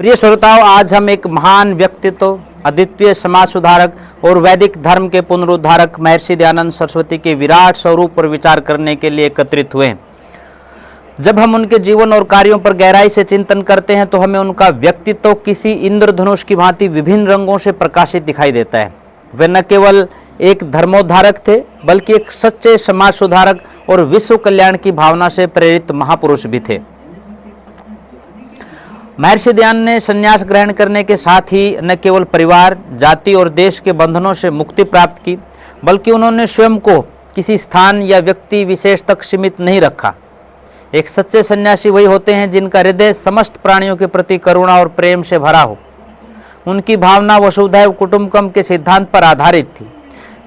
प्रिय श्रोताओं, आज हम एक महान व्यक्तित्व, अद्वितीय समाज सुधारक और वैदिक धर्म के पुनरुद्धारक महर्षि दयानंद सरस्वती के विराट स्वरूप पर विचार करने के लिए एकत्रित हुए। जब हम उनके जीवन और कार्यों पर गहराई से चिंतन करते हैं तो हमें उनका व्यक्तित्व किसी इंद्रधनुष की भांति विभिन्न रंगों से प्रकाशित दिखाई देता है। वे न केवल एक धर्मोद्धारक थे, बल्कि एक सच्चे समाज सुधारक और विश्व कल्याण की भावना से प्रेरित महापुरुष भी थे। महर्षि दयानंद ने संन्यास ग्रहण करने के साथ ही न केवल परिवार, जाति और देश के बंधनों से मुक्ति प्राप्त की, बल्कि उन्होंने स्वयं को किसी स्थान या व्यक्ति विशेष तक सीमित नहीं रखा। एक सच्चे सन्यासी वही होते हैं जिनका हृदय समस्त प्राणियों के प्रति करुणा और प्रेम से भरा हो। उनकी भावना वसुधैव कुटुंबकम के सिद्धांत पर आधारित थी,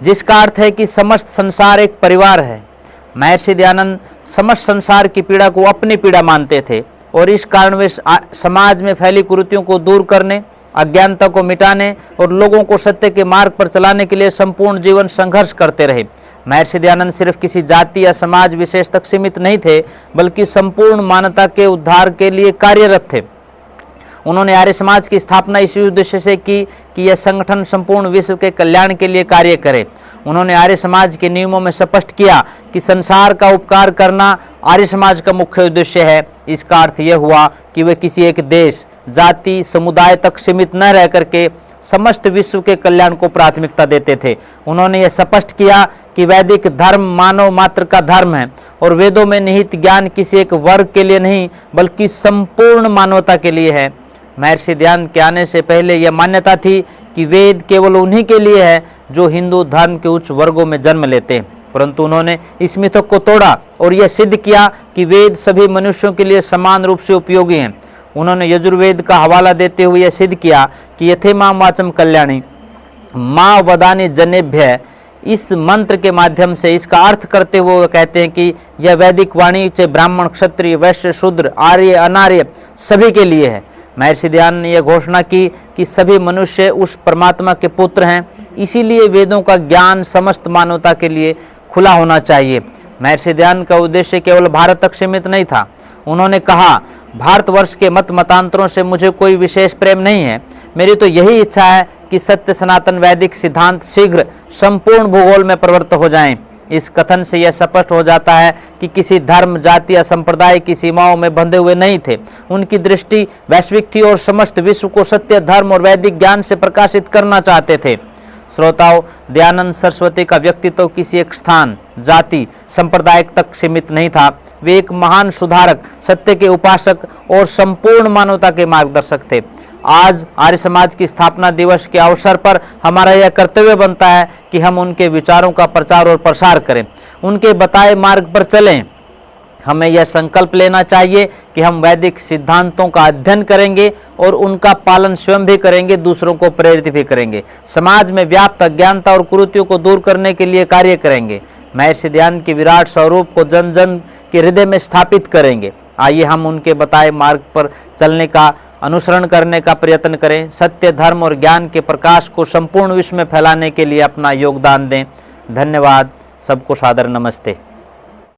जिसका अर्थ है कि समस्त संसार एक परिवार है। महर्षि दयानंद समस्त संसार की पीड़ा को अपनी पीड़ा मानते थे और इस कारण वे समाज में फैली कुरीतियों को दूर करने, अज्ञानता को मिटाने और लोगों को सत्य के मार्ग पर चलाने के लिए संपूर्ण जीवन संघर्ष करते रहे। महर्षि दयानंद सिर्फ किसी जाति या समाज विशेष तक सीमित नहीं थे, बल्कि संपूर्ण मानवता के उद्धार के लिए कार्यरत थे। उन्होंने आर्य समाज की स्थापना इस उद्देश्य से की कि यह संगठन संपूर्ण विश्व के कल्याण के लिए कार्य करे। उन्होंने आर्य समाज के नियमों में स्पष्ट किया कि संसार का उपकार करना आर्य समाज का मुख्य उद्देश्य है। इसका अर्थ यह हुआ कि वे किसी एक देश, जाति, समुदाय तक सीमित न रह करके समस्त विश्व के कल्याण को प्राथमिकता देते थे। उन्होंने यह स्पष्ट किया कि वैदिक धर्म मानव मात्र का धर्म है और वेदों में निहित ज्ञान किसी एक वर्ग के लिए नहीं, बल्कि संपूर्ण मानवता के लिए है। महर्षि दयानंद के आने से पहले यह मान्यता थी कि वेद केवल उन्हीं के लिए है जो हिंदू धर्म के उच्च वर्गों में जन्म लेते हैं, परंतु उन्होंने इस मिथक को तोड़ा और यह सिद्ध किया कि वेद सभी मनुष्यों के लिए समान रूप से उपयोगी हैं। उन्होंने यजुर्वेद का हवाला देते हुए यह सिद्ध किया कि यथे मां वाचम कल्याणी मां वदानी जनेभ्य, इस मंत्र के माध्यम से इसका अर्थ करते हुए वो कहते हैं कि यह वैदिक वाणी से ब्राह्मण, क्षत्रिय, वैश्य, शूद्र, आर्य, अनार्य सभी के लिए है। महर्षि दयानंद ने यह घोषणा की कि सभी मनुष्य उस परमात्मा के पुत्र हैं, इसीलिए वेदों का ज्ञान समस्त मानवता के लिए खुला होना चाहिए। महर्षि दयानंद का उद्देश्य केवल भारत तक सीमित नहीं था। उन्होंने कहा, भारतवर्ष के मत मतांतरों से मुझे कोई विशेष प्रेम नहीं है। मेरी तो यही इच्छा है कि सत्य सनातन वैदिक सिद्धांत शीघ्र संपूर्ण भूगोल में प्रवृत्त हो जाएं। इस कथन से यह स्पष्ट हो जाता है कि किसी धर्म, जाति या संप्रदाय की सीमाओं में बंधे हुए नहीं थे। उनकी दृष्टि वैश्विक थी और समस्त विश्व को सत्य, धर्म और वैदिक ज्ञान से प्रकाशित करना चाहते थे। श्रोताओं, दयानंद सरस्वती का व्यक्तित्व किसी एक स्थान, जाति, संप्रदाय तक सीमित नहीं था। वे एक महान सुधारक, सत्य के उपासक और संपूर्ण मानवता के मार्गदर्शक थे। आज आर्य समाज की स्थापना दिवस के अवसर पर हमारा यह कर्तव्य बनता है कि हम उनके विचारों का प्रचार और प्रसार करें, उनके बताए मार्ग पर चलें। हमें यह संकल्प लेना चाहिए कि हम वैदिक सिद्धांतों का अध्ययन करेंगे और उनका पालन स्वयं भी करेंगे, दूसरों को प्रेरित भी करेंगे। समाज में व्याप्त अज्ञानता और कुरीतियों को दूर करने के लिए कार्य करेंगे। महर्षि दयानंद के विराट स्वरूप को जन जन के हृदय में स्थापित करेंगे। आइए हम उनके बताए मार्ग पर चलने का, अनुसरण करने का प्रयत्न करें। सत्य, धर्म और ज्ञान के प्रकाश को संपूर्ण विश्व में फैलाने के लिए अपना योगदान दें। धन्यवाद। सबको सादर नमस्ते।